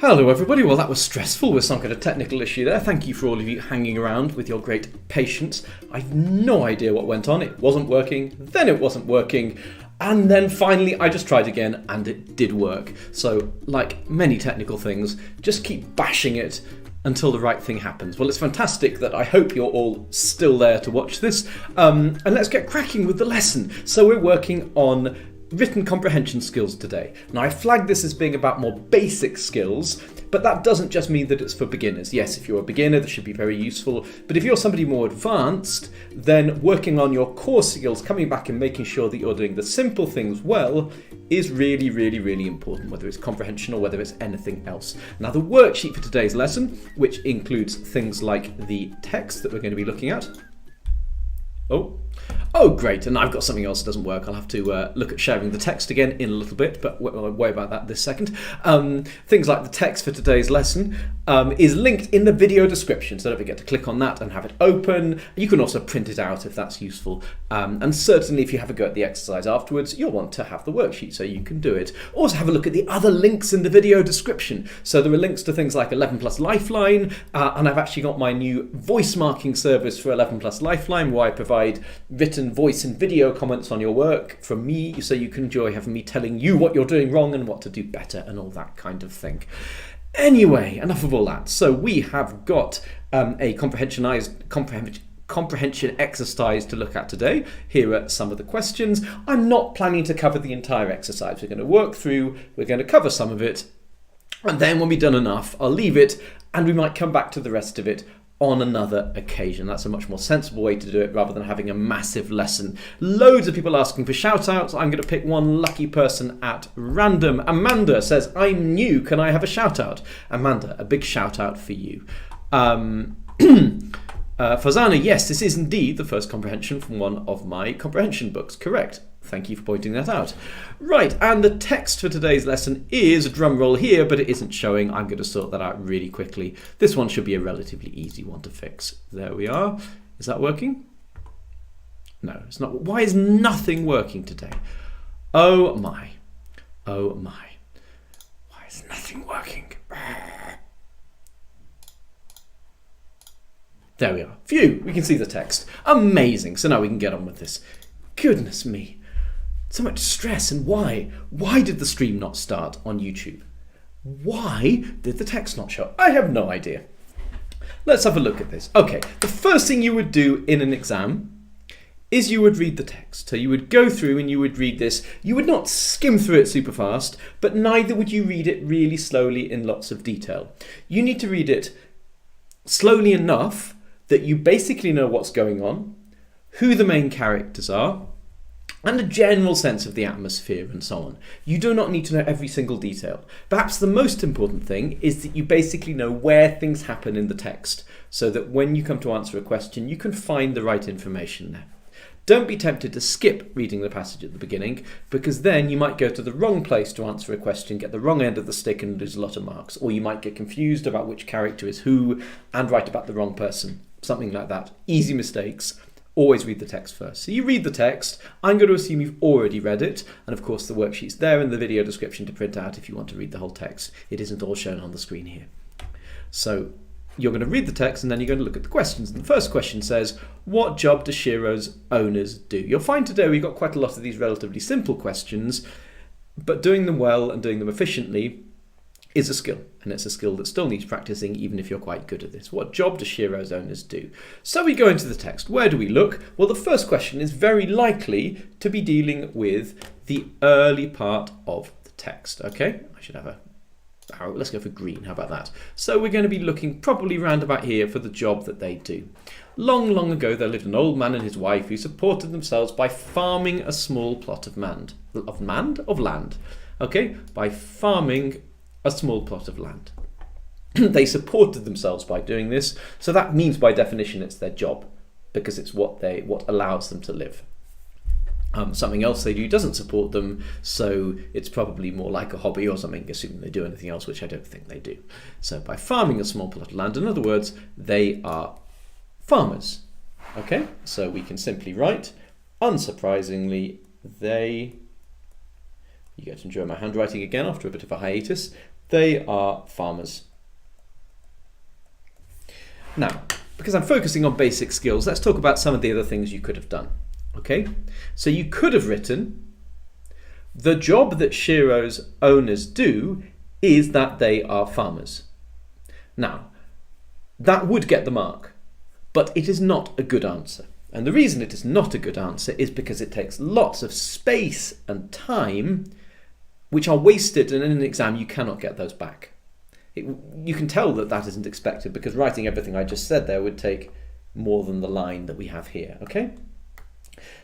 Hello everybody, well that was stressful with some kind of technical issue there. Thank you for all of you hanging around with your great patience. I've no idea what went on. It wasn't working, then it wasn't working, and then finally I just tried again and it did work. So like many technical things, just keep bashing it until the right thing happens. Well, it's fantastic that I hope you're all still there to watch this. And let's get cracking with the lesson. So we're working on written comprehension skills today. Now I flagged this as being about more basic skills, but that doesn't just mean that it's for beginners. Yes, if you're a beginner, this should be very useful, but if you're somebody more advanced, then working on your core skills, coming back and making sure that you're doing the simple things well is really, really, really important, whether it's comprehension or whether it's anything else. Now the worksheet for today's lesson, which includes things like the text that we're going to be looking at. Oh, great, and I've got something else that doesn't work. I'll have to look at sharing the text again in a little bit, but we'll worry about that this second. Things like the text for today's lesson is linked in the video description, so don't forget to click on that and have it open. You can also print it out if that's useful. And certainly if you have a go at the exercise afterwards, you'll want to have the worksheet so you can do it. Also have a look at the other links in the video description. So there are links to things like 11 Plus Lifeline, and I've actually got my new voice marking service for 11 Plus Lifeline, where I provide written voice and video comments on your work from me, so you can enjoy having me telling you what you're doing wrong and what to do better and all that kind of thing. Anyway, enough of all that. So we have got a comprehension exercise to look at today. Here are some of the questions. I'm not planning to cover the entire exercise. We're going to work through, we're going to cover some of it, and then when we've done enough, I'll leave it and we might come back to the rest of it on another occasion. That's a much more sensible way to do it rather than having a massive lesson. Loads of people asking for shout outs. I'm going to pick one lucky person at random. Amanda says, I'm new, can I have a shout out? Amanda, a big shout out for you. Fazana, yes, this is indeed the first comprehension from one of my comprehension books. Correct. Thank you for pointing that out. Right, and the text for today's lesson is, drumroll here, but it isn't showing. I'm going to sort that out really quickly. This one should be a relatively easy one to fix. There we are. Is that working? No, it's not. Why is nothing working today? Oh my. Oh my. Why is nothing working? There we are. Phew, we can see the text. Amazing. So now we can get on with this. Goodness me. So much stress, and why? Why did the stream not start on YouTube? Why did the text not show? I have no idea. Let's have a look at this. Okay, the first thing you would do in an exam is you would read the text. So you would go through and you would read this. You would not skim through it super fast, but neither would you read it really slowly in lots of detail. You need to read it slowly enough that you basically know what's going on, who the main characters are, and a general sense of the atmosphere and so on. You do not need to know every single detail. Perhaps the most important thing is that you basically know where things happen in the text, so that when you come to answer a question, you can find the right information there. Don't be tempted to skip reading the passage at the beginning, because then you might go to the wrong place to answer a question, get the wrong end of the stick and lose a lot of marks, or you might get confused about which character is who and write about the wrong person. Something like that. Easy mistakes. Always read the text first. So you read the text. I'm going to assume you've already read it. And of course the worksheet's there in the video description to print out if you want to read the whole text. It isn't all shown on the screen here. So you're going to read the text and then you're going to look at the questions. And the first question says, what job do Shiro's owners do? You'll find today we've got quite a lot of these relatively simple questions, but doing them well and doing them efficiently is a skill, and it's a skill that still needs practicing even if you're quite good at this. What job do Shiro's owners do? So we go into the text. Where do we look? Well, the first question is very likely to be dealing with the early part of the text. Okay, I should have a arrow. Let's go for green. How about that? So we're going to be looking probably round about here for the job that they do. Long, long ago, there lived an old man and his wife who supported themselves by farming a small plot of land. Okay, by farming a small plot of land. They supported themselves by doing this, so that means by definition it's their job, because it's what allows them to live. Something else they do doesn't support them, so it's probably more like a hobby or something, assuming they do anything else, which I don't think they do. So by farming a small plot of land, in other words, they are farmers. Okay, so we can simply write, unsurprisingly, you get to enjoy my handwriting again after a bit of a hiatus, they are farmers. Now, because I'm focusing on basic skills, let's talk about some of the other things you could have done. Okay, so you could have written, the job that Shiro's owners do is that they are farmers. Now, that would get the mark, but it is not a good answer. And the reason it is not a good answer is because it takes lots of space and time which are wasted, and in an exam you cannot get those back. You can tell that that isn't expected because writing everything I just said there would take more than the line that we have here, okay?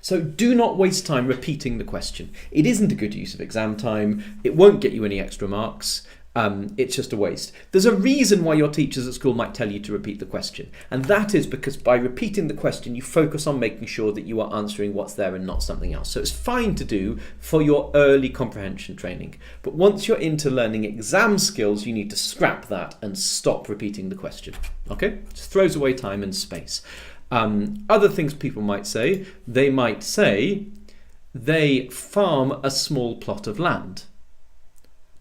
So do not waste time repeating the question. It isn't a good use of exam time. It won't get you any extra marks. It's just a waste. There's a reason why your teachers at school might tell you to repeat the question, and that is because by repeating the question you focus on making sure that you are answering what's there and not something else. So it's fine to do for your early comprehension training, but once you're into learning exam skills you need to scrap that and stop repeating the question. Okay? It just throws away time and space. Other things people might say, they might say they farm a small plot of land.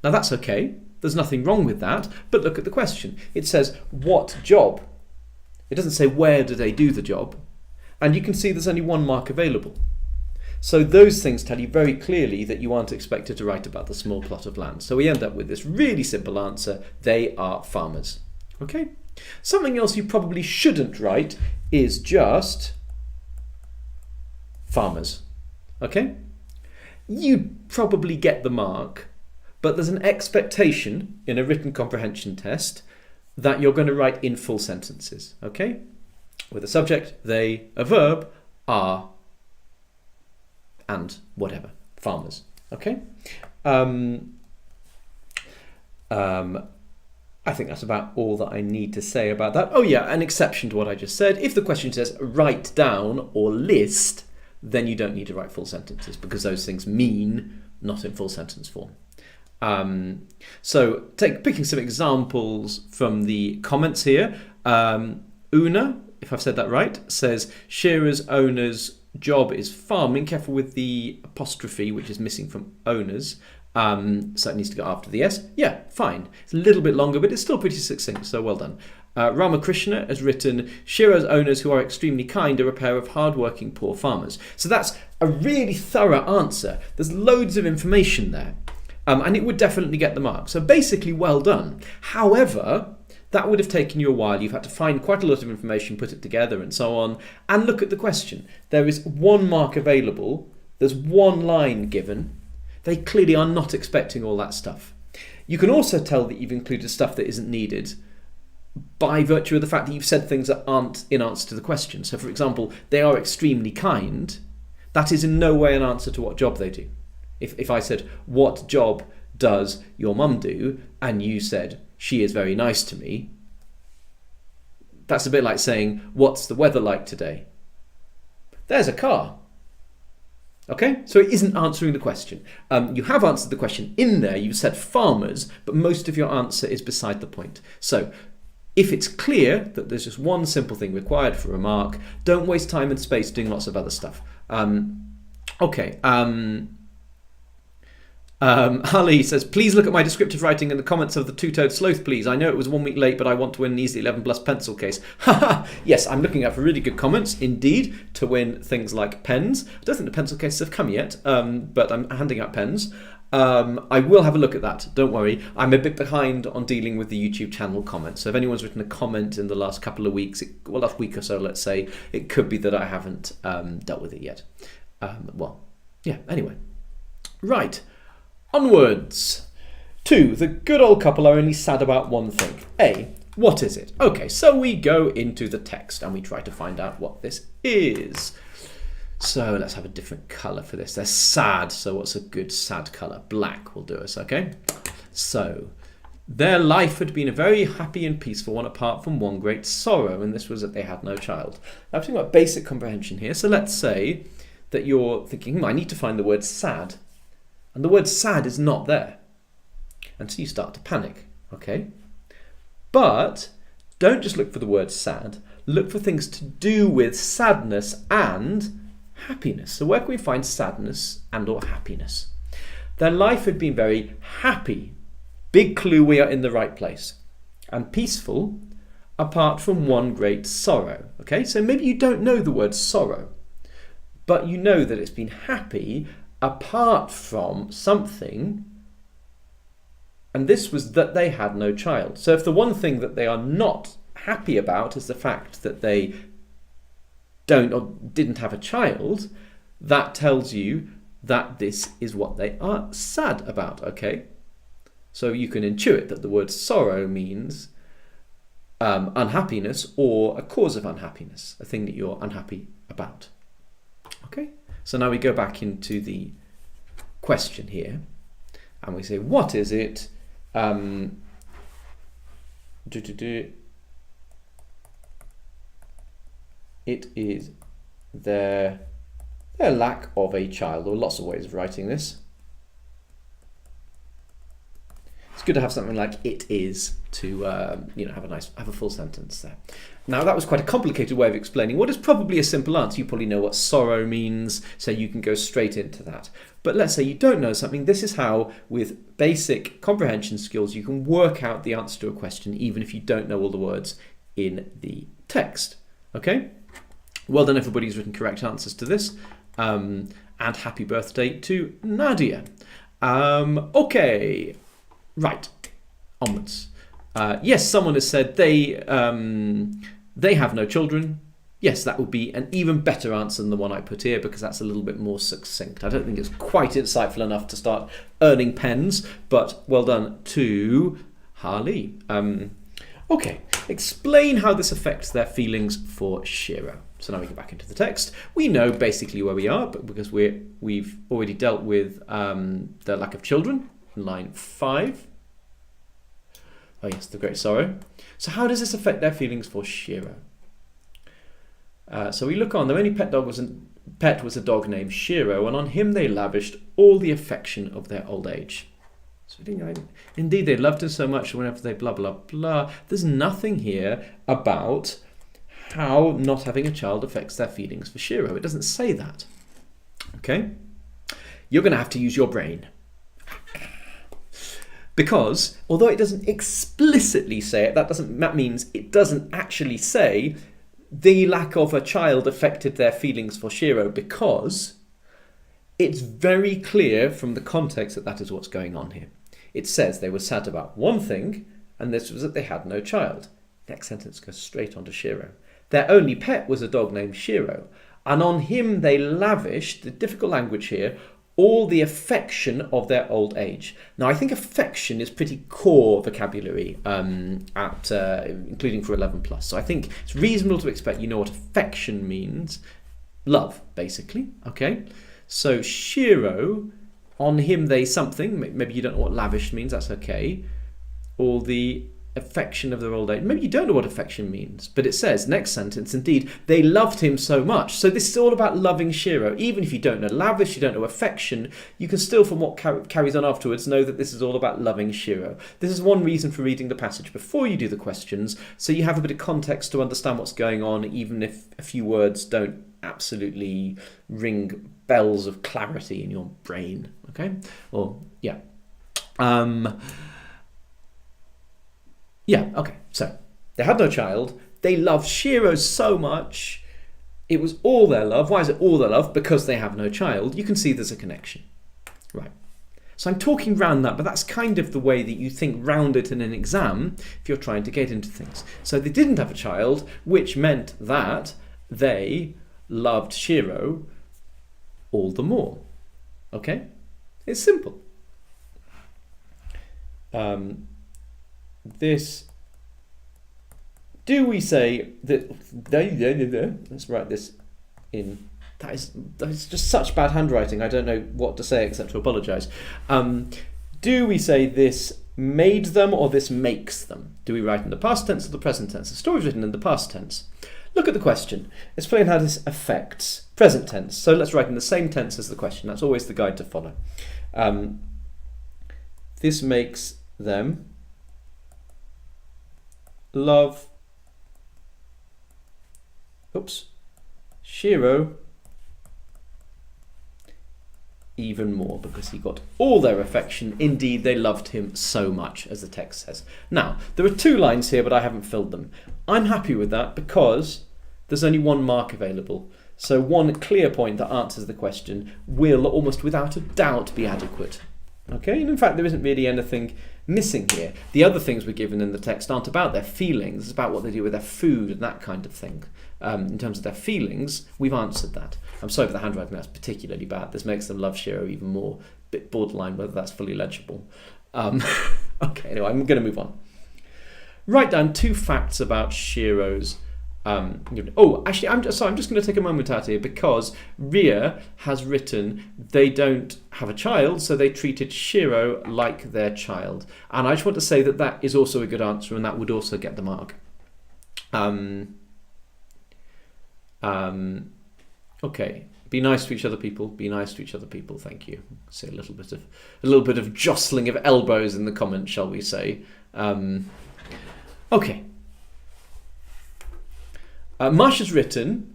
Now that's okay. There's nothing wrong with that, but look at the question. It says, what job? It doesn't say where do they do the job. And you can see there's only one mark available. So those things tell you very clearly that you aren't expected to write about the small plot of land. So we end up with this really simple answer, they are farmers. Okay? Something else you probably shouldn't write is just farmers. Okay? You'd probably get the mark, but there's an expectation in a written comprehension test that you're going to write in full sentences, okay? With a subject, they, a verb, are, and whatever, farmers, okay? I think that's about all that I need to say about that. Oh yeah, an exception to what I just said. If the question says write down or list, then you don't need to write full sentences because those things mean not in full sentence form. So picking some examples from the comments here. Una, if I've said that right, says Shiro's owner's job is farming. Careful with the apostrophe, which is missing from owners. So it needs to go after the S. Yeah, fine. It's a little bit longer, but it's still pretty succinct, so well done. Ramakrishna has written, Shiro's owners who are extremely kind are a pair of hard-working poor farmers. So that's a really thorough answer. There's loads of information there. And it would definitely get the mark. So basically, well done. However, that would have taken you a while. You've had to find quite a lot of information, put it together and so on. And look at the question. There is one mark available. There's one line given. They clearly are not expecting all that stuff. You can also tell that you've included stuff that isn't needed by virtue of the fact that you've said things that aren't in answer to the question. So for example, they are extremely kind. That is in no way an answer to what job they do. If I said, what job does your mum do? And you said, she is very nice to me. That's a bit like saying, what's the weather like today? There's a car. Okay, so it isn't answering the question. You have answered the question in there. You've said farmers, but most of your answer is beside the point. So if it's clear that there's just one simple thing required for a mark, don't waste time and space doing lots of other stuff. Ali says, please look at my descriptive writing in the comments of the two-toed sloth, please. I know it was 1 week late, but I want to win an easy 11 plus pencil case. Haha, yes, I'm looking out for really good comments, indeed, to win things like pens. I don't think the pencil cases have come yet, but I'm handing out pens. I will have a look at that, don't worry. I'm a bit behind on dealing with the YouTube channel comments, so if anyone's written a comment in the last couple of weeks, last week or so, let's say, it could be that I haven't dealt with it yet. Anyway. Right, onwards. 2, the good old couple are only sad about one thing. A, what is it? Okay, so we go into the text and we try to find out what this is. So let's have a different colour for this. They're sad, so what's a good sad colour? Black will do us, okay? So, their life had been a very happy and peaceful one apart from one great sorrow, and this was that they had no child. Now, I'm talking about basic comprehension here, so let's say that you're thinking, I need to find the word sad, and the word sad is not there. And so you start to panic, okay? But don't just look for the word sad, look for things to do with sadness and happiness. So where can we find sadness and or happiness? Their life had been very happy. Big clue, we are in the right place. And peaceful, apart from one great sorrow. Okay, so maybe you don't know the word sorrow, but you know that it's been happy apart from something, and this was that they had no child. So if the one thing that they are not happy about is the fact that they don't or didn't have a child, that tells you that this is what they are sad about, okay? So you can intuit that the word sorrow means unhappiness or a cause of unhappiness, a thing that you're unhappy about. Okay, so now we go back into the question here and we say, what is it? It is their lack of a child, or lots of ways of writing this. It's good to have something like it is to have a full sentence there. Now that was quite a complicated way of explaining what is probably a simple answer. You probably know what sorrow means, so you can go straight into that. But let's say you don't know something. This is how, with basic comprehension skills, you can work out the answer to a question even if you don't know all the words in the text. Okay? Well done, everybody who's written correct answers to this. And happy birthday to Nadia. Okay, right, onwards. Yes, someone has said they have no children. Yes, that would be an even better answer than the one I put here because that's a little bit more succinct. I don't think it's quite insightful enough to start earning pens, but well done to Harley. Okay, explain how this affects their feelings for Shiro. So now we go back into the text. We know basically where we are, but because we've already dealt with the lack of children in line 5. Oh yes, the great sorrow. So how does this affect their feelings for Shiro? So we look on. Their only pet was a dog named Shiro, and on him they lavished all the affection of their old age. So indeed, they loved him so much whenever they blah, blah, blah. There's nothing here about how not having a child affects their feelings for Shiro. It doesn't say that. Okay? You're going to have to use your brain. Because, although it doesn't explicitly say it, that means it doesn't actually say the lack of a child affected their feelings for Shiro, because it's very clear from the context that that is what's going on here. It says they were sad about one thing, and this was that they had no child. Next sentence goes straight on to Shiro. Their only pet was a dog named Shiro, and on him they lavished, the difficult language here, all the affection of their old age. Now, I think affection is pretty core vocabulary, including for 11+. So I think it's reasonable to expect you know what affection means. Love, basically. Okay? So Shiro, on him they something. Maybe you don't know what lavish means. That's okay. All the affection of their old age. Maybe you don't know what affection means, but it says, next sentence, indeed, they loved him so much. So this is all about loving Shiro. Even if you don't know lavish, you don't know affection, you can still, from what carries on afterwards, know that this is all about loving Shiro. This is one reason for reading the passage before you do the questions, so you have a bit of context to understand what's going on, even if a few words don't absolutely ring bells of clarity in your brain. Okay? Or, yeah. Yeah, okay, so they had no child. They loved Shiro so much. It was all their love. Why is it all their love? Because they have no child. You can see there's a connection. Right. So I'm talking round that, but that's kind of the way that you think round it in an exam if you're trying to get into things. So they didn't have a child, which meant that they loved Shiro all the more. Okay? It's simple. Do we say that... Let's write this in... That is just such bad handwriting. I don't know what to say except to apologise. Do we say this made them or this makes them? Do we write in the past tense or the present tense? The story's written in the past tense. Look at the question. Explain how this affects present tense. So let's write in the same tense as the question. That's always the guide to follow. This makes them love... Shiro even more because he got all their affection. Indeed, they loved him so much, as the text says. Now, there are 2 lines here, but I haven't filled them. I'm happy with that because there's only 1 mark available. So 1 clear point that answers the question will almost without a doubt be adequate. Okay, and in fact, there isn't really anything missing here. The other things we're given in the text aren't about their feelings. It's about what they do with their food and that kind of thing. In terms of their feelings, we've answered that. I'm sorry for the handwriting, that's particularly bad. This makes them love Shiro even more. Bit borderline whether that's fully legible. Okay, anyway, I'm going to move on. Write down 2 facts about Shiro's... actually, I'm just going to take a moment out here because Ria has written they don't have a child, so they treated Shiro like their child. And I just want to say that that is also a good answer and that would also get the mark. Okay, be nice to each other, people. Be nice to each other, people. Thank you. See a little bit of jostling of elbows in the comments, shall we say? Okay. Marsha's written,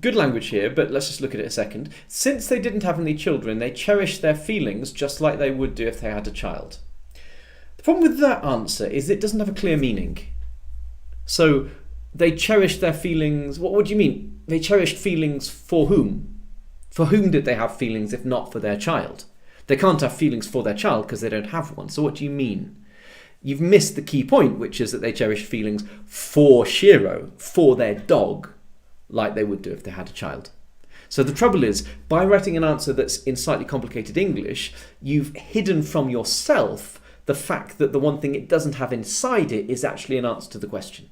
good language here, but let's just look at it a second. Since they didn't have any children, they cherished their feelings just like they would do if they had a child. The problem with that answer is it doesn't have a clear meaning. So they cherished their feelings. What do you mean? They cherished feelings for whom? For whom did they have feelings if not for their child? They can't have feelings for their child because they don't have one. So what do you mean? You've missed the key point, which is that they cherished feelings for Shiro, for their dog, like they would do if they had a child. So the trouble is, by writing an answer that's in slightly complicated English, you've hidden from yourself the fact that the one thing it doesn't have inside it is actually an answer to the question.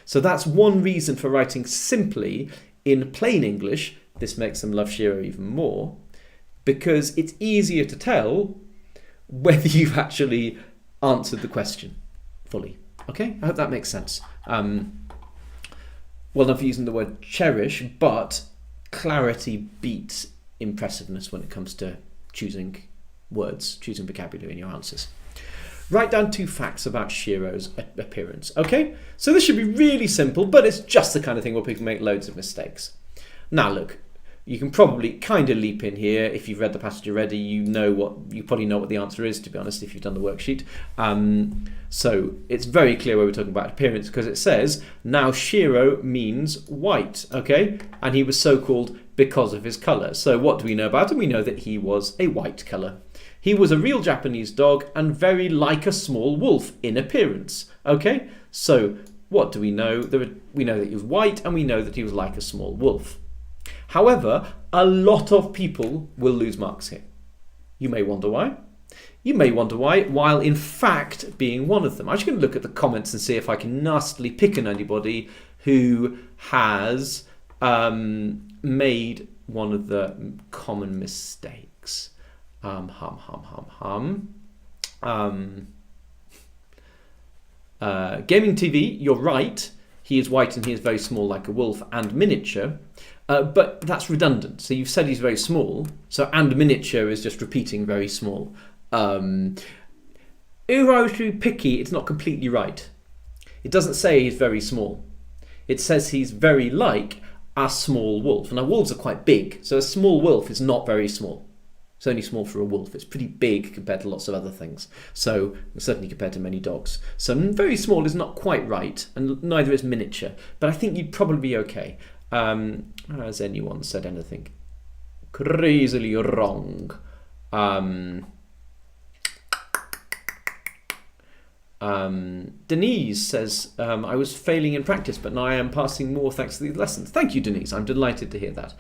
So that's one reason for writing simply in plain English, this makes them love Shiro even more, because it's easier to tell whether you've actually answered the question fully. Okay, I hope that makes sense. Well, not for using the word cherish, but clarity beats impressiveness when it comes to choosing words, choosing vocabulary in your answers. Write down 2 facts about Shiro's appearance. Okay, so this should be really simple, but it's just the kind of thing where people make loads of mistakes. Now look, you can probably kind of leap in here. If you've read the passage already, you probably know what the answer is, to be honest, if you've done the worksheet. So it's very clear where we're talking about appearance because it says, now Shiro means white, okay? And he was so called because of his colour. So what do we know about him? We know that he was a white colour. He was a real Japanese dog and very like a small wolf in appearance, okay? So what do we know? We know that he was white and we know that he was like a small wolf. However, a lot of people will lose marks here. You may wonder why. You may wonder why, while in fact being one of them. I'm just going to look at the comments and see if I can nastily pick on anybody who has made one of the common mistakes. Gaming TV, you're right. He is white and he is very small like a wolf and miniature. But that's redundant. So you've said he's very small. So and miniature is just repeating very small. If I was to be picky, it's not completely right. It doesn't say he's very small. It says he's very like a small wolf. Now wolves are quite big. So a small wolf is not very small. It's only small for a wolf. It's pretty big compared to lots of other things. So certainly compared to many dogs. So very small is not quite right, and neither is miniature. But I think you'd probably be okay. Has anyone said anything crazily wrong? Denise says, I was failing in practice, but now I am passing more thanks to these lessons. Thank you, Denise. I'm delighted to hear that.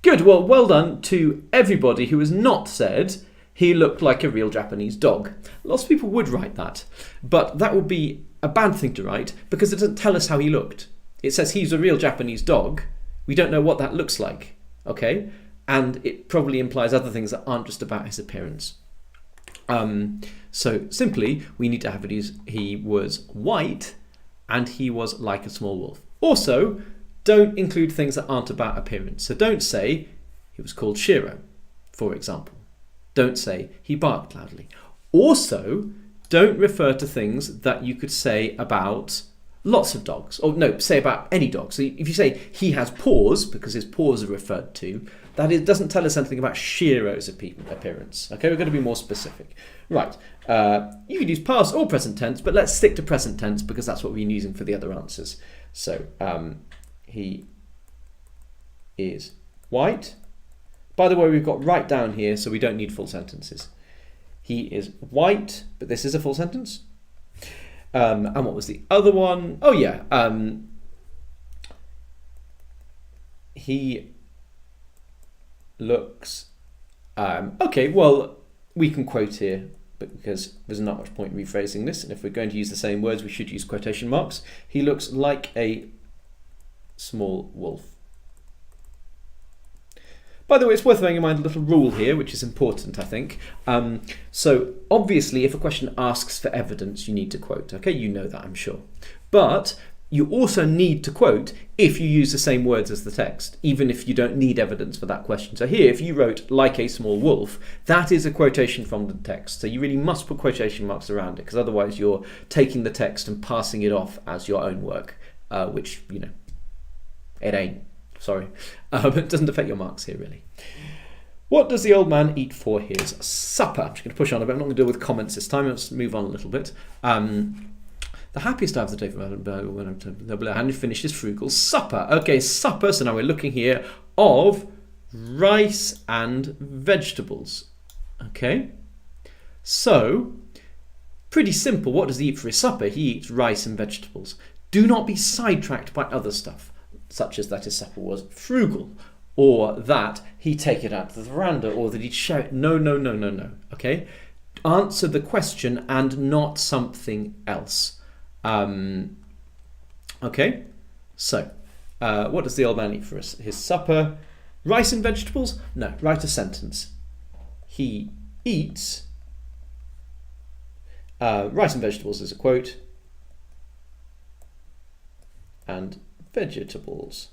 Good. Well done to everybody who has not said he looked like a real Japanese dog. Lots of people would write that, but that would be a bad thing to write because it doesn't tell us how he looked. It says he's a real Japanese dog. We don't know what that looks like, okay? And it probably implies other things that aren't just about his appearance. So simply, we need to have it he was white and he was like a small wolf. Also, don't include things that aren't about appearance. So don't say he was called Shiro, for example. Don't say he barked loudly. Also, don't refer to things that you could say about lots of dogs. Or no, say about any dog. So if you say he has paws, because his paws are referred to, that it doesn't tell us anything about Shiro's appearance. Okay, we're going to be more specific. Right, you could use past or present tense, but let's stick to present tense because that's what we've been using for the other answers. So, he is white. By the way, we've got right down here, so we don't need full sentences. He is white, but this is a full sentence. And what was the other one? Oh yeah, he looks... okay, well, we can quote here, but because there's not much point rephrasing this, and if we're going to use the same words, we should use quotation marks. He looks like a small wolf. By the way, it's worth bearing in mind a little rule here, which is important, I think. So obviously, if a question asks for evidence, you need to quote. Okay, you know that, I'm sure. But you also need to quote if you use the same words as the text, even if you don't need evidence for that question. So here, if you wrote like a small wolf, that is a quotation from the text. So you really must put quotation marks around it, because otherwise you're taking the text and passing it off as your own work, which, you know, it ain't. Sorry, but it doesn't affect your marks here, really. What does the old man eat for his supper? I'm just going to push on a bit. I'm not going to deal with comments this time. Let's move on a little bit. The happiest hour of the day when I'm finished is Frugal supper. Okay, supper. So now we're looking here of rice and vegetables. Okay, so pretty simple. What does he eat for his supper? He eats rice and vegetables. Do not be sidetracked by other stuff, such as that his supper was frugal, or that he'd take it out to the veranda, or that he'd share it. No. Okay? Answer the question and not something else. Okay? So, what does the old man eat for his supper? Rice and vegetables? No. Write a sentence. He eats... rice and vegetables is a quote. And vegetables.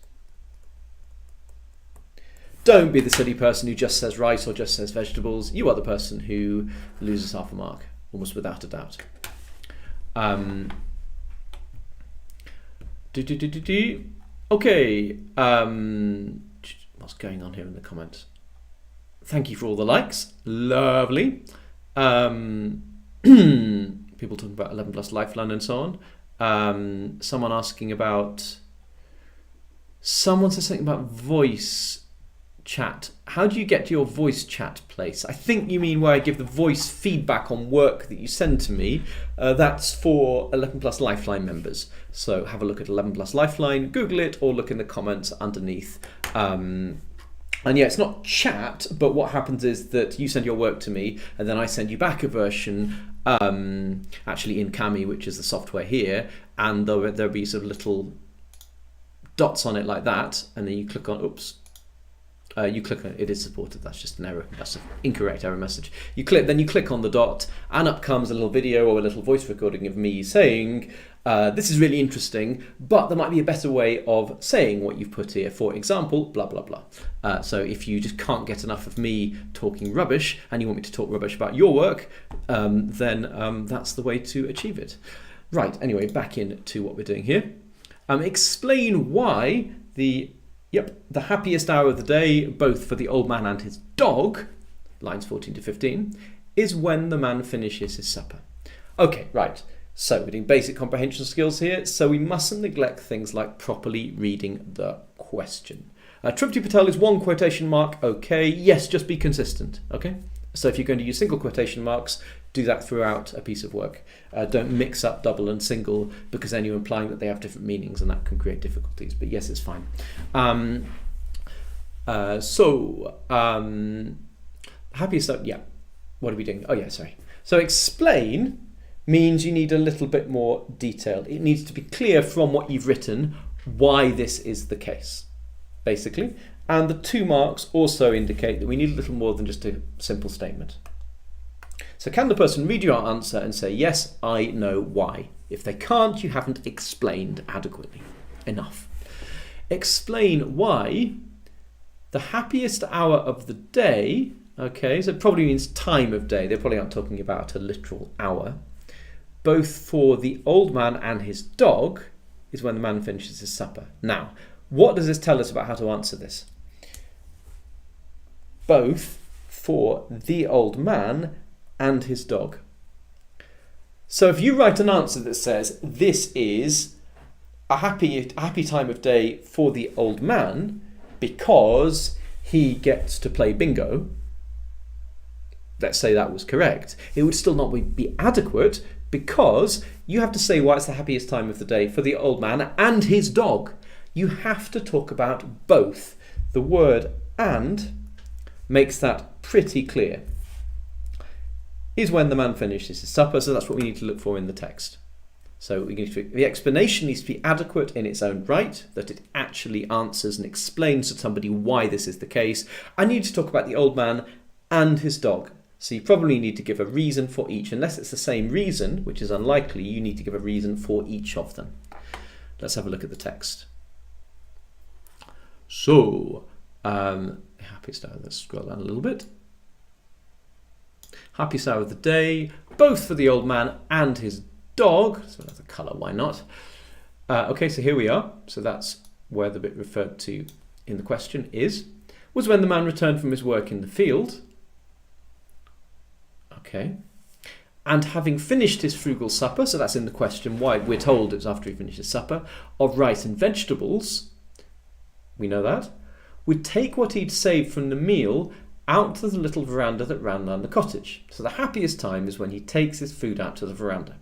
Don't be the silly person who just says rice or just says vegetables. You are the person who loses half a mark, almost without a doubt. Okay. What's going on here in the comments? Thank you for all the likes. Lovely. People talking about 11 plus lifeline and so on. Someone asking about... Someone says something about voice chat. How do you get to your voice chat place? I think you mean where I give the voice feedback on work that you send to me. That's for 11 plus lifeline members. So have a look at 11 plus lifeline, Google it, or look in the comments underneath. And yeah, it's not chat, but what happens is that you send your work to me and then I send you back a version actually in Kami, which is the software here, and there'll be sort of little dots on it like that, and then you click on, you click on, it is supported, that's just an error, that's an incorrect error message. Then you click on the dot, and up comes a little video or a little voice recording of me saying, this is really interesting, but there might be a better way of saying what you've put here. For example, blah, blah, blah. So if you just can't get enough of me talking rubbish, and you want me to talk rubbish about your work, then that's the way to achieve it. Right, anyway, back into what we're doing here. Explain why the happiest hour of the day, both for the old man and his dog, lines 14 to 15, is when the man finishes his supper. Okay, right. So we're doing basic comprehension skills here, so we mustn't neglect things like properly reading the question. Tripti Patel is one quotation mark, okay. Yes, just be consistent, okay? So if you're going to use single quotation marks, Do that throughout a piece of work. Don't mix up double and single, because then you're implying that they have different meanings, and that can create difficulties. But yes, it's fine. Happiest stuff. Yeah. What are we doing? Oh yeah, sorry. So explain means you need a little bit more detail. It needs to be clear from what you've written why this is the case, basically. And the 2 marks also indicate that we need a little more than just a simple statement. So can the person read your answer and say, yes, I know why? If they can't, you haven't explained adequately enough. Explain why the happiest hour of the day, okay, so it probably means time of day. They probably aren't talking about a literal hour. Both for the old man and his dog is when the man finishes his supper. Now, what does this tell us about how to answer this? Both for the old man and his dog. So if you write an answer that says this is a happy time of day for the old man because he gets to play bingo, let's say that was correct, it would still not be adequate, because you have to say why it's the happiest time of the day for the old man and his dog. You have to talk about both. The word "and" makes that pretty clear. Is when the man finishes his supper, so that's what we need to look for in the text. So the explanation needs to be adequate in its own right, that it actually answers and explains to somebody why this is the case. I need to talk about the old man and his dog. So you probably need to give a reason for each. Unless it's the same reason, which is unlikely, you need to give a reason for each of them. Let's have a look at the text. So, happiest hour, let's scroll down a little bit. Happiest hour of the day, both for the old man and his dog. So another colour, why not? Okay, so here we are. So that's where the bit referred to in the question was when the man returned from his work in the field. Okay. And having finished his frugal supper, so that's in the question, why we're told it's after he finished his supper, of rice and vegetables, we know that, would take what he'd saved from the meal out to the little veranda that ran round the cottage. So the happiest time is when he takes his food out to the veranda.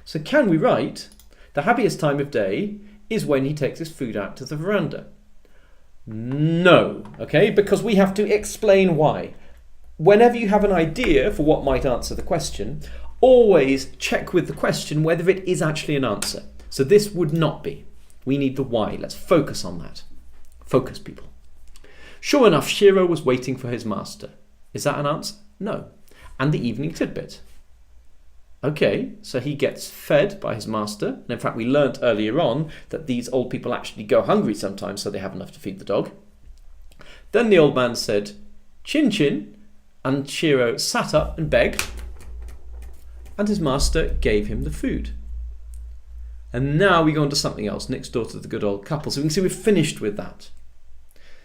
So can we write, the happiest time of day is when he takes his food out to the veranda? No, okay, because we have to explain why. Whenever you have an idea for what might answer the question, always check with the question whether it is actually an answer. So this would not be. We need the why. Let's focus on that. Focus, people. Sure enough, Shiro was waiting for his master. Is that an answer? No. And the evening tidbit. Okay, so he gets fed by his master. And in fact, we learnt earlier on that these old people actually go hungry sometimes, so they have enough to feed the dog. Then the old man said, "Chin chin," and Shiro sat up and begged, and his master gave him the food. And now we go on to something else, next door to the good old couple. So we can see we've finished with that.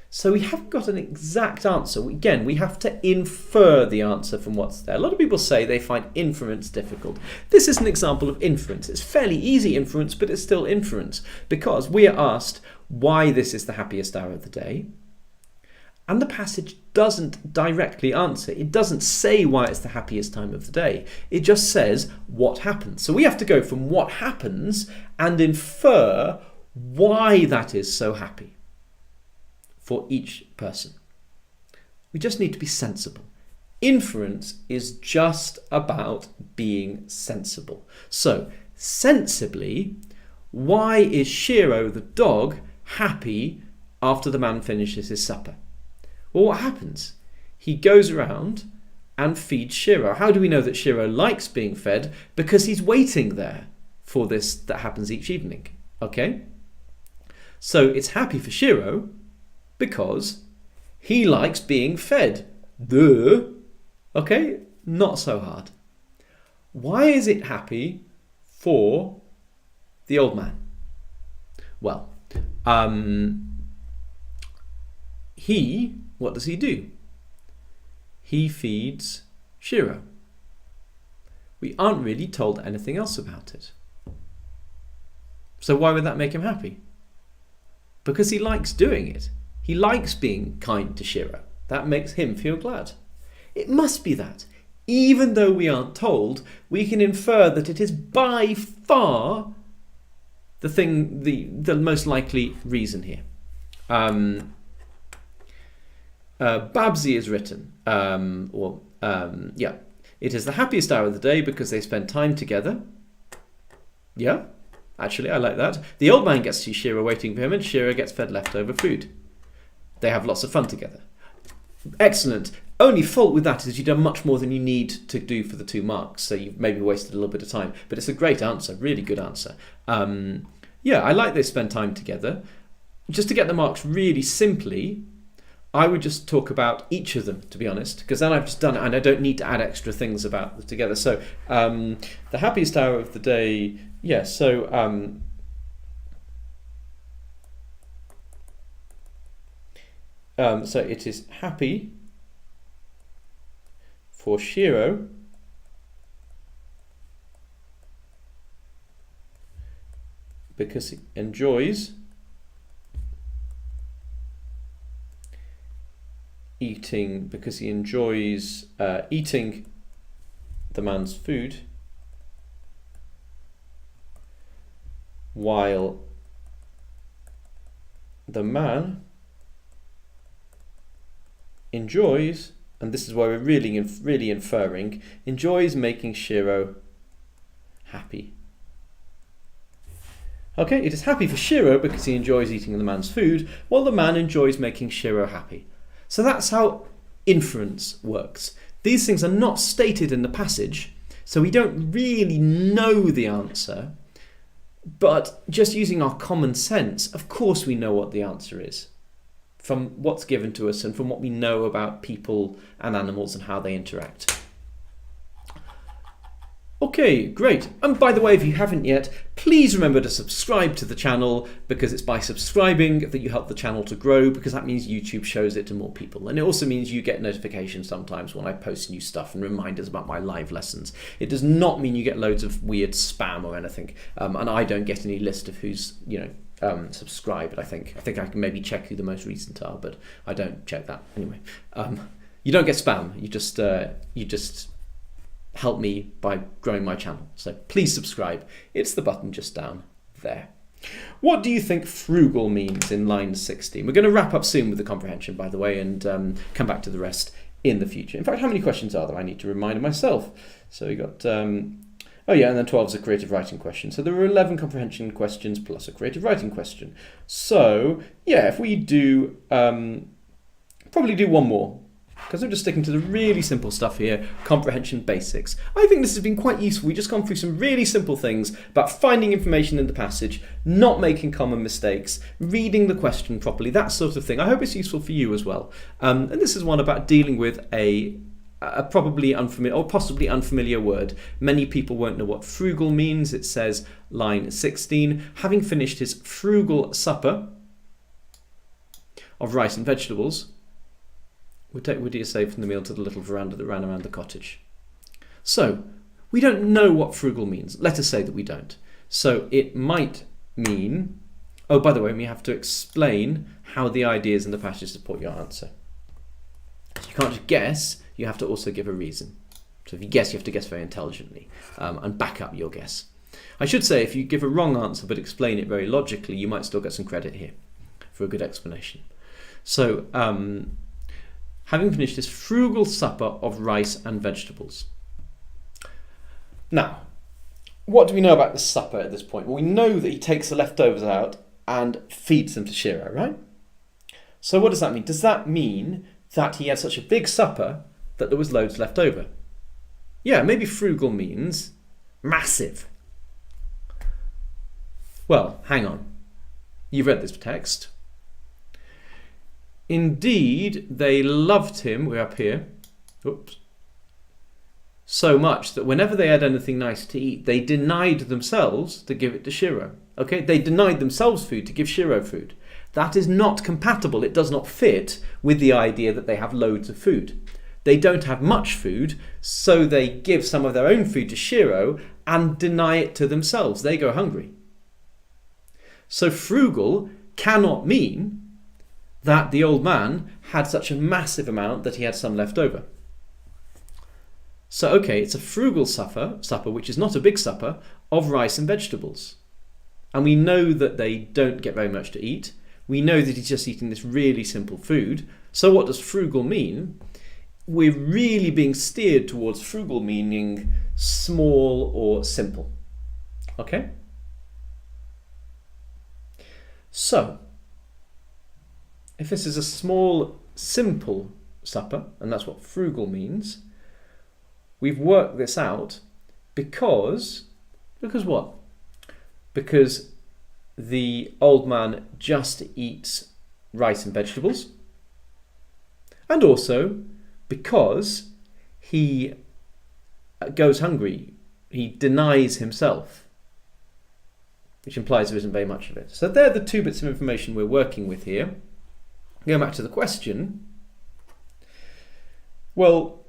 So we haven't got an exact answer. Again, we have to infer the answer from what's there. A lot of people say they find inference difficult. This is an example of inference. It's fairly easy inference, but it's still inference, because we are asked why this is the happiest hour of the day. And the passage doesn't directly answer. It doesn't say why it's the happiest time of the day. It just says what happens. So we have to go from what happens and infer why that is so happy for each person. We just need to be sensible. Inference is just about being sensible. So, sensibly, why is Shiro the dog happy after the man finishes his supper? Well, what happens? He goes around and feeds Shiro. How do we know that Shiro likes being fed? Because he's waiting there for this that happens each evening. Okay? So it's happy for Shiro because he likes being fed. Duh. Okay? Not so hard. Why is it happy for the old man? Well, what does he do? He feeds Shiro. We aren't really told anything else about it. So why would that make him happy? Because he likes doing it. He likes being kind to Shiro. That makes him feel glad. It must be that. Even though we aren't told, we can infer that it is by far the most likely reason here. Babsy is written, it is the happiest hour of the day because they spend time together. Yeah, actually, I like that. The old man gets to see Shiro waiting for him, and Shiro gets fed leftover food. They have lots of fun together. Excellent. Only fault with that is you've done much more than you need to do for the 2 marks, so you've maybe wasted a little bit of time. But it's a great answer, really good answer. Yeah, I like they spend time together. Just to get the marks really simply, I would just talk about each of them, to be honest, because then I've just done it and I don't need to add extra things about them together. So the happiest hour of the day, yeah, so so it is happy for Shiro because he enjoys eating eating the man's food while the man enjoys, and this is where we're really inferring, enjoys making Shiro happy. Okay, it is happy for Shiro because he enjoys eating the man's food while the man enjoys making Shiro happy. So that's how inference works. These things are not stated in the passage, so we don't really know the answer, but just using our common sense, of course we know what the answer is from what's given to us and from what we know about people and animals and how they interact. Okay, great. And by the way, if you haven't yet, please remember to subscribe to the channel, because it's by subscribing that you help the channel to grow, because that means YouTube shows it to more people. And it also means you get notifications sometimes when I post new stuff and reminders about my live lessons. It does not mean you get loads of weird spam or anything. And I don't get any list of who's, subscribed. I think I can maybe check who the most recent are, but I don't check that anyway. You don't get spam. You just help me by growing my channel. So please subscribe. It's the button just down there. What do you think frugal means in line 16? We're going to wrap up soon with the comprehension, by the way, and come back to the rest in the future. In fact, how many questions are there? I need to remind myself. So we got, and then 12 is a creative writing question. So there are 11 comprehension questions plus a creative writing question. So yeah, if we do, probably do one more, because we're just sticking to the really simple stuff here, comprehension basics. I think this has been quite useful. We've just gone through some really simple things about finding information in the passage, not making common mistakes, reading the question properly, that sort of thing. I hope it's useful for you as well. And this is one about dealing with a probably unfamiliar or possibly unfamiliar word. Many people won't know what frugal means. It says, line 16, having finished his frugal supper of rice and vegetables, would take Woody safe from the meal to the little veranda that ran around the cottage. So, we don't know what frugal means. Let us say that we don't. So it might mean, oh, by the way, we have to explain how the ideas in the passage support your answer. So you can't just guess, you have to also give a reason. So if you guess, you have to guess very intelligently and back up your guess. I should say, if you give a wrong answer but explain it very logically, you might still get some credit here for a good explanation. So, having finished his frugal supper of rice and vegetables. Now, what do we know about the supper at this point? Well, we know that he takes the leftovers out and feeds them to Shiro, right? So what does that mean? Does that mean that he had such a big supper that there was loads left over? Yeah, maybe frugal means massive. Well, hang on. You've read this text. Indeed, they loved him, we're up here, so much that whenever they had anything nice to eat, they denied themselves to give it to Shiro. Okay, they denied themselves food to give Shiro food. That is not compatible. It does not fit with the idea that they have loads of food. They don't have much food, so they give some of their own food to Shiro and deny it to themselves. They go hungry. So frugal cannot mean that the old man had such a massive amount that he had some left over. So, okay, it's a frugal supper, which is not a big supper, of rice and vegetables. And we know that they don't get very much to eat. We know that he's just eating this really simple food. So what does frugal mean? We're really being steered towards frugal meaning small or simple. Okay? So, if this is a small, simple supper, and that's what frugal means, we've worked this out because what? Because the old man just eats rice and vegetables, and also because he goes hungry, he denies himself, which implies there isn't very much of it. So they're the two bits of information we're working with here. Going back to the question, well,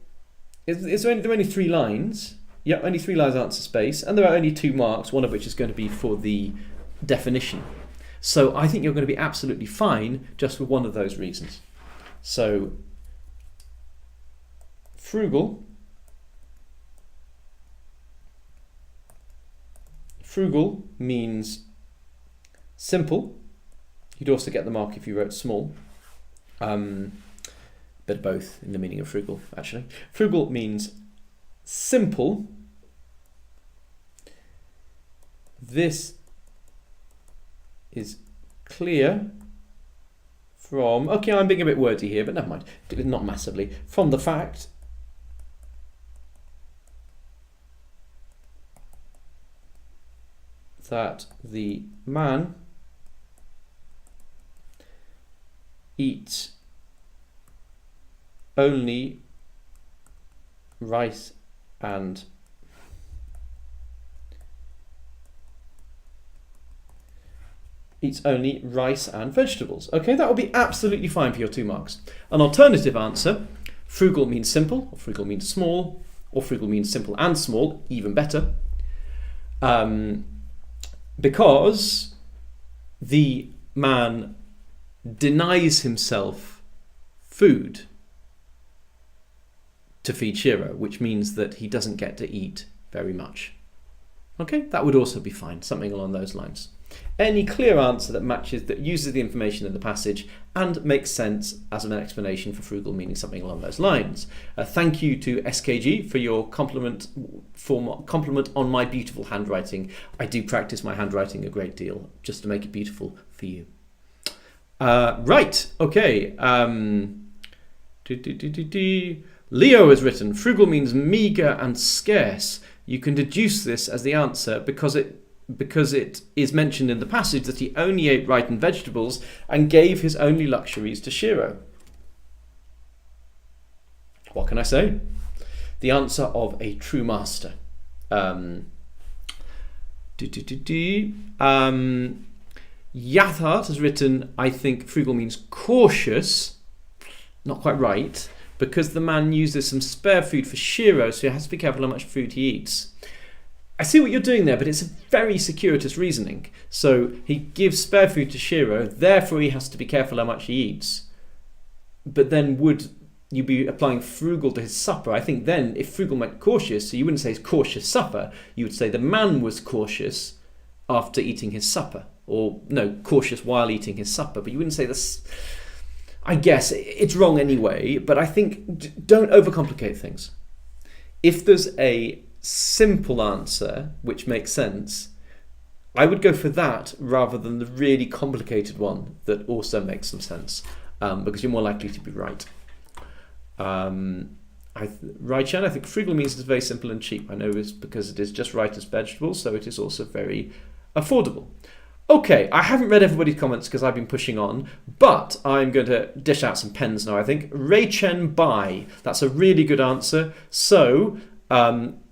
there are only 3 lines? Yeah, only 3 lines answer space, and there are only 2 marks, one of which is going to be for the definition. So I think you're going to be absolutely fine just for one of those reasons. So frugal means simple. You'd also get the mark if you wrote small. But both in the meaning of frugal, actually. Frugal means simple. This is clear from, okay, I'm being a bit wordy here, but never mind, not massively, from the fact that the man eats only rice and vegetables. Okay, that will be absolutely fine for your 2 marks. An alternative answer, frugal means simple, or frugal means small, or frugal means simple and small, even better. Because the man denies himself food to feed Shiro, which means that he doesn't get to eat very much. Okay, that would also be fine, something along those lines. Any clear answer that matches, that uses the information in the passage and makes sense as an explanation for frugal meaning something along those lines. Thank you to SKG for your compliment on my beautiful handwriting. I do practice my handwriting a great deal just to make it beautiful for you. Right, okay. Leo has written, frugal means meagre and scarce. You can deduce this as the answer because it is mentioned in the passage that he only ate rice and vegetables and gave his only luxuries to Shiro. What can I say? The answer of a true master. Yathart has written, I think frugal means cautious. Not quite right, because the man uses some spare food for Shiro, so he has to be careful how much food he eats. I see what you're doing there, but it's a very circuitous reasoning. So he gives spare food to Shiro, therefore he has to be careful how much he eats. But then would you be applying frugal to his supper? I think then, if frugal meant cautious, so you wouldn't say his cautious supper, you would say the man was cautious after eating his supper. Or, no, cautious while eating his supper, but you wouldn't say this. I guess it's wrong anyway, but I think don't overcomplicate things. If there's a simple answer which makes sense, I would go for that rather than the really complicated one that also makes some sense, because you're more likely to be right. Right, Shan, I think frugal means it's very simple and cheap. I know it's because it is just rice as vegetables, so it is also very affordable. Okay, I haven't read everybody's comments because I've been pushing on, but I'm going to dish out some pens now, I think. Ray Chen Bai, that's a really good answer. So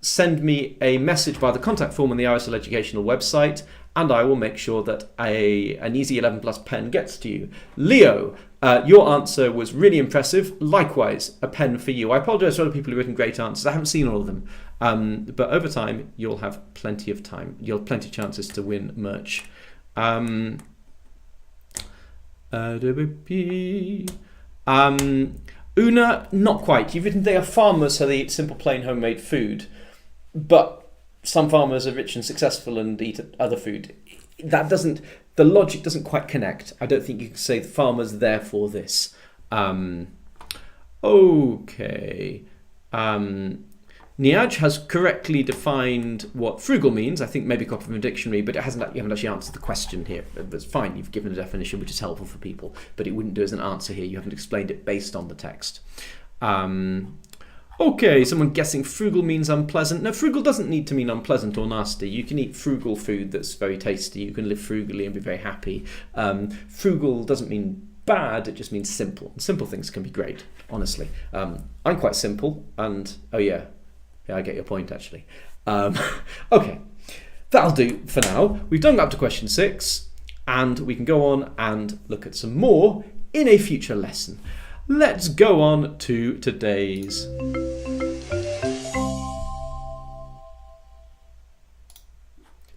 send me a message by the contact form on the RSL Educational website, and I will make sure that an Easy 11 Plus pen gets to you. Leo, your answer was really impressive. Likewise, a pen for you. I apologise to other people who've written great answers. I haven't seen all of them. But over time, you'll have plenty of time. You'll have plenty of chances to win merch. Una, not quite. You've written they are farmers, so they eat simple, plain, homemade food. But some farmers are rich and successful and eat other food. The logic doesn't quite connect. I don't think you can say the farmers, therefore this. Okay. Niaj has correctly defined what frugal means. I think maybe copied from a dictionary, but you haven't actually answered the question here. That's fine. You've given a definition, which is helpful for people, but it wouldn't do as an answer here. You haven't explained it based on the text. Okay, someone guessing frugal means unpleasant. No, frugal doesn't need to mean unpleasant or nasty. You can eat frugal food that's very tasty. You can live frugally and be very happy. Frugal doesn't mean bad, it just means simple. Simple things can be great, honestly. I'm quite simple, and oh yeah, I get your point actually. Okay, that'll do for now. We've done up to question 6, and we can go on and look at some more in a future lesson. Let's go on to today's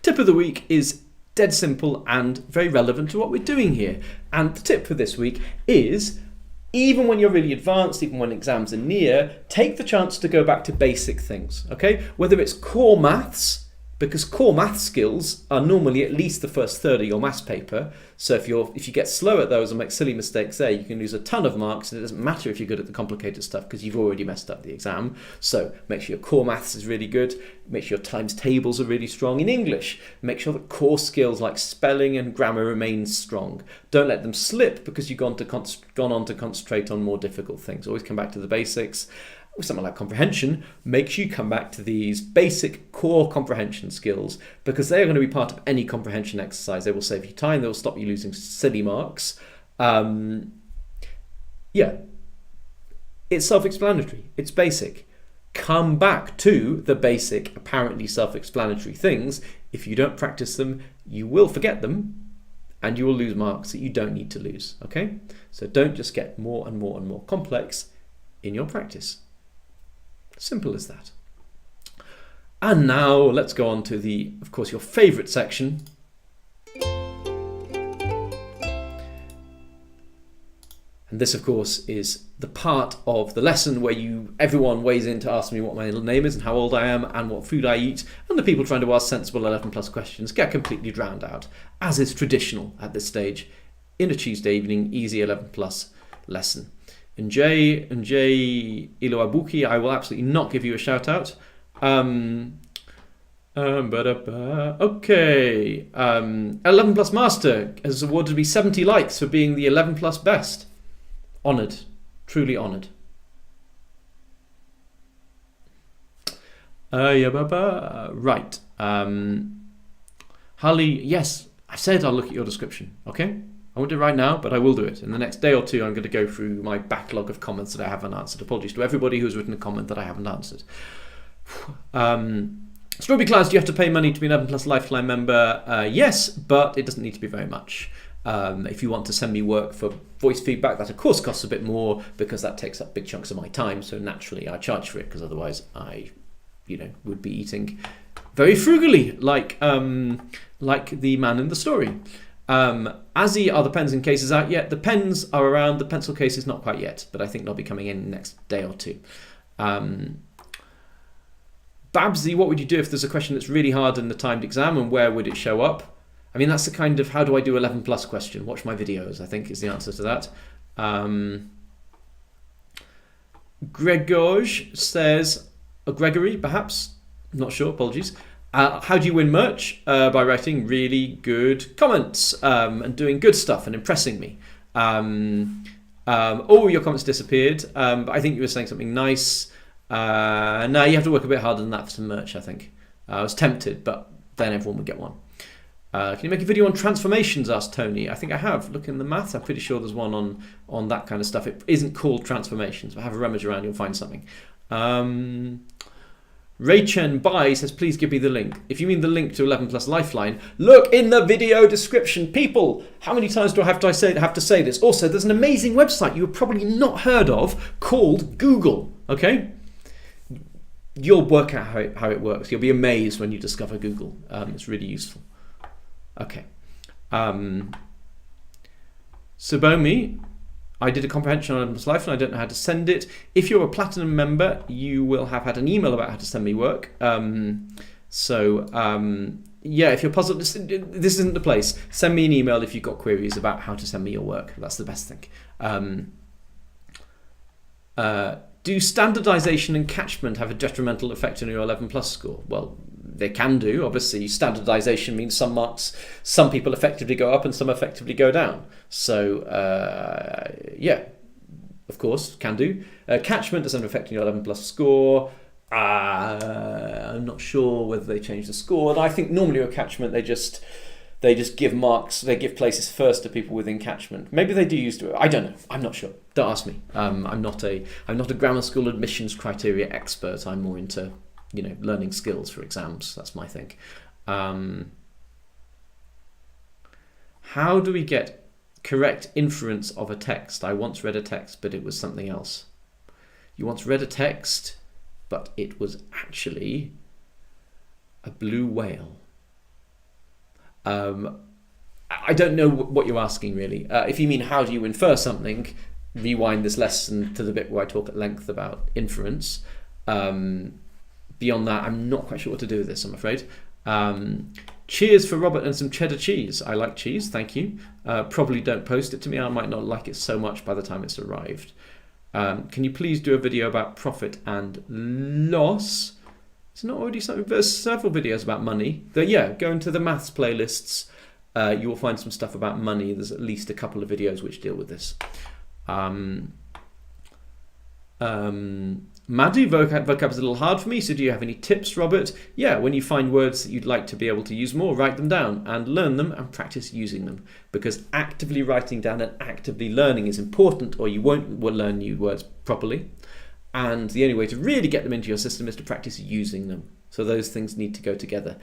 tip of the week. Is dead simple and very relevant to what we're doing here. And the tip for this week is, even when you're really advanced, even when exams are near, take the chance to go back to basic things, okay? Whether it's core maths, because core math skills are normally at least the first third of your maths paper. So if you get slow at those and make silly mistakes there, you can lose a ton of marks, and it doesn't matter if you're good at the complicated stuff because you've already messed up the exam. So make sure your core maths is really good. Make sure your times tables are really strong. In English, make sure that core skills like spelling and grammar remain strong. Don't let them slip because you've gone on to concentrate on more difficult things. Always come back to the basics. With something like comprehension, make sure you come back to these basic core comprehension skills, because they are going to be part of any comprehension exercise. They will save you time, they will stop you losing silly marks. Yeah, it's self-explanatory, it's basic. Come back to the basic, apparently self-explanatory things. If you don't practice them, you will forget them, and you will lose marks that you don't need to lose, okay? So don't just get more and more and more complex in your practice. Simple as that. And now let's go on to of course, your favourite section. And this, of course, is the part of the lesson where everyone weighs in to ask me what my name is and how old I am and what food I eat, and the people trying to ask sensible 11 plus questions get completely drowned out, as is traditional at this stage in a Tuesday evening easy 11 plus lesson. And Jay Iloabuki, I will absolutely not give you a shout out. Okay. 11 plus master has awarded me 70 likes for being the 11 plus best. Honoured. Truly honoured. Right. Harley, yes, I said I'll look at your description. Okay? I won't do it right now, but I will do it. In the next day or two, I'm going to go through my backlog of comments that I haven't answered. Apologies to everybody who's written a comment that I haven't answered. Strawberry Clouds, do you have to pay money to be an 11 Plus Lifeline member? Yes, but it doesn't need to be very much. If you want to send me work for voice feedback, that of course costs a bit more because that takes up big chunks of my time. So naturally, I charge for it because otherwise I, would be eating very frugally, like the man in the story. Azzy, are the pens and cases out yet? The pens are around, the pencil case is not quite yet, but I think they'll be coming in next day or two. Babsy, what would you do if there's a question that's really hard in the timed exam, and where would it show up? I mean, that's the kind of how do I do 11 plus question. Watch my videos, I think, is the answer to that. Gregorge says, Gregory, perhaps, not sure, apologies. How do you win merch? By writing really good comments and doing good stuff and impressing me. Your comments disappeared, but I think you were saying something nice. No, you have to work a bit harder than that for some merch, I think. I was tempted, but then everyone would get one. Can you make a video on transformations, asked Tony. I think I have. Look in the maths, I'm pretty sure there's one on that kind of stuff. It isn't called transformations, but have a rummage around, you'll find something. Raychen Bai says, please give me the link. If you mean the link to 11 Plus Lifeline, look in the video description. People, how many times do I have to say this? Also, there's an amazing website you have probably not heard of called Google, okay? You'll work out how it works. You'll be amazed when you discover Google. It's really useful. Okay. Subomi, I did a comprehension on 11 Life and I don't know how to send it. If you're a Platinum member, you will have had an email about how to send me work. Yeah, if you're puzzled, this isn't the place. Send me an email if you've got queries about how to send me your work. That's the best thing. Do standardization and catchment have a detrimental effect on your 11 plus score? Well, they can do. Obviously, standardization means some people effectively go up and some effectively go down. So, yeah, of course, can do. Catchment doesn't affect your 11 plus score. I'm not sure whether they change the score. And I think normally with catchment, they just give marks. They give places first to people within catchment. Maybe they do use it. I don't know. I'm not sure. Don't ask me. I'm not a grammar school admissions criteria expert. I'm more into learning skills for exams. That's my thing. How do we get correct inference of a text? I once read a text, but it was something else. You once read a text, but it was actually a blue whale. I don't know what you're asking really. If you mean how do you infer something, rewind this lesson to the bit where I talk at length about inference. Beyond that, I'm not quite sure what to do with this, I'm afraid. Cheers for Robert and some cheddar cheese. I like cheese, thank you. Probably don't post it to me. I might not like it so much by the time it's arrived. Can you please do a video about profit and loss? It's not already something. There's several videos about money. Go into the maths playlists. You will find some stuff about money. There's at least a couple of videos which deal with this. Madhu, vocab is a little hard for me, so do you have any tips, Robert? Yeah, when you find words that you'd like to be able to use more, write them down and learn them and practice using them. Because actively writing down and actively learning is important, or you won't learn new words properly. And the only way to really get them into your system is to practice using them. So those things need to go together.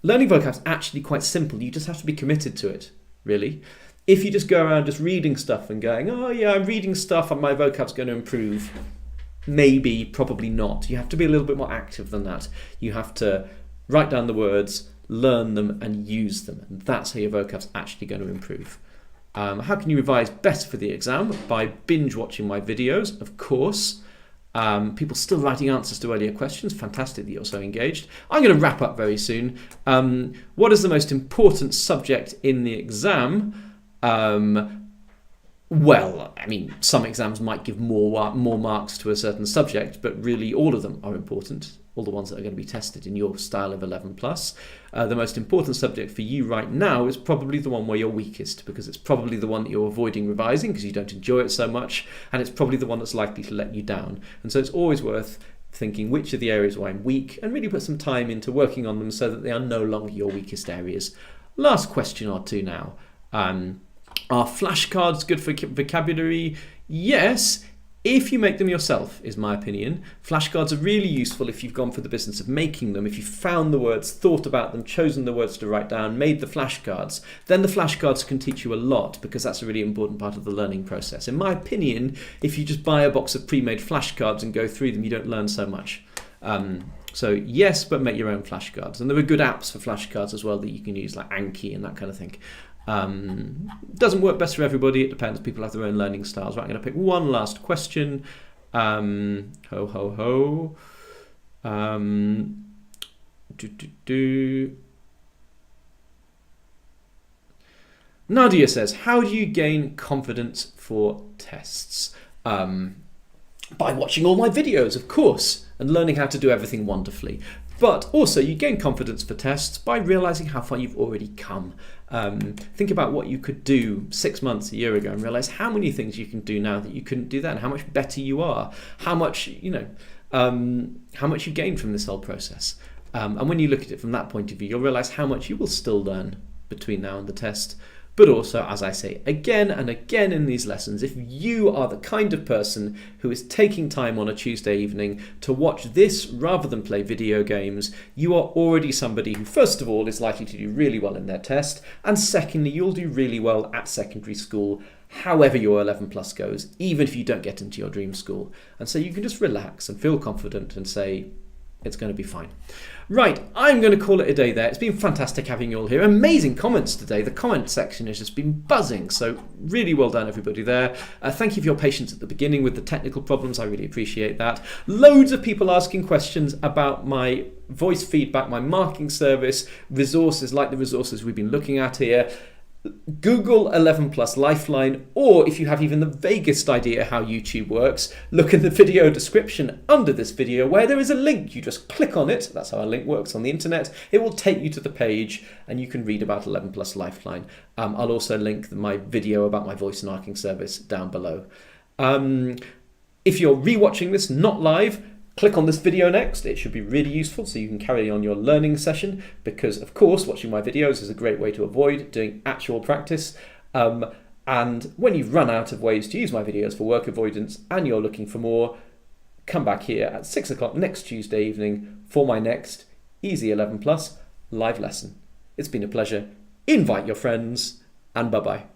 Learning vocab is actually quite simple. You just have to be committed to it, really. If you just go around just reading stuff and going, oh yeah, I'm reading stuff and my vocab's going to improve, maybe, probably not. You have to be a little bit more active than that. You have to write down the words, learn them and use them. And that's how your vocab's actually going to improve. How can you revise better for the exam? By binge watching my videos, of course. People still writing answers to earlier questions. Fantastic that you're so engaged. I'm going to wrap up very soon. What is the most important subject in the exam? Well, I mean, some exams might give more marks to a certain subject, but really all of them are important. All the ones that are going to be tested in your style of 11 plus. The most important subject for you right now is probably the one where you're weakest, because it's probably the one that you're avoiding revising because you don't enjoy it so much, and it's probably the one that's likely to let you down. And so it's always worth thinking which are the areas where I'm weak and really put some time into working on them so that they are no longer your weakest areas. Last question or two now. Are flashcards good for vocabulary? Yes, if you make them yourself, is my opinion. Flashcards are really useful if you've gone for the business of making them. If you've found the words, thought about them, chosen the words to write down, made the flashcards, then the flashcards can teach you a lot, because that's a really important part of the learning process. In my opinion, if you just buy a box of pre-made flashcards and go through them, you don't learn so much. So yes, but make your own flashcards. And there are good apps for flashcards as well that you can use, like Anki and that kind of thing. Doesn't work best for everybody. It depends. People have their own learning styles. Right, I'm going to pick one last question. Nadia says, how do you gain confidence for tests? By watching all my videos, of course, and learning how to do everything wonderfully. But also you gain confidence for tests by realising how far you've already come. Think about what you could do 6 months, a year ago, and realise how many things you can do now that you couldn't do then, how much better you are, how much you gained from this whole process. And when you look at it from that point of view, you'll realise how much you will still learn between now and the test. But also, as I say again and again in these lessons, if you are the kind of person who is taking time on a Tuesday evening to watch this rather than play video games, you are already somebody who, first of all, is likely to do really well in their test, and secondly, you'll do really well at secondary school, however your 11 plus goes, even if you don't get into your dream school. And so you can just relax and feel confident and say, It's going to be fine. Right, I'm going to call it a day there. It's been fantastic having you all here. Amazing comments today. The comment section has just been buzzing. So really well done, everybody there. Thank you for your patience at the beginning with the technical problems. I really appreciate that. Loads of people asking questions about my voice feedback, my marking service, resources like the resources we've been looking at here. Google 11 Plus Lifeline, or if you have even the vaguest idea how YouTube works, look in the video description under this video where there is a link. You just click on it. That's how a link works on the internet. It will take you to the page and you can read about 11 Plus Lifeline. I'll also link my video about my voice marking service down below. If you're rewatching this not live, click on this video next. It should be really useful so you can carry on your learning session, because of course watching my videos is a great way to avoid doing actual practice. And when you've run out of ways to use my videos for work avoidance and you're looking for more, come back here at 6 o'clock next Tuesday evening for my next Easy 11 Plus live lesson. It's been a pleasure. Invite your friends, and bye-bye.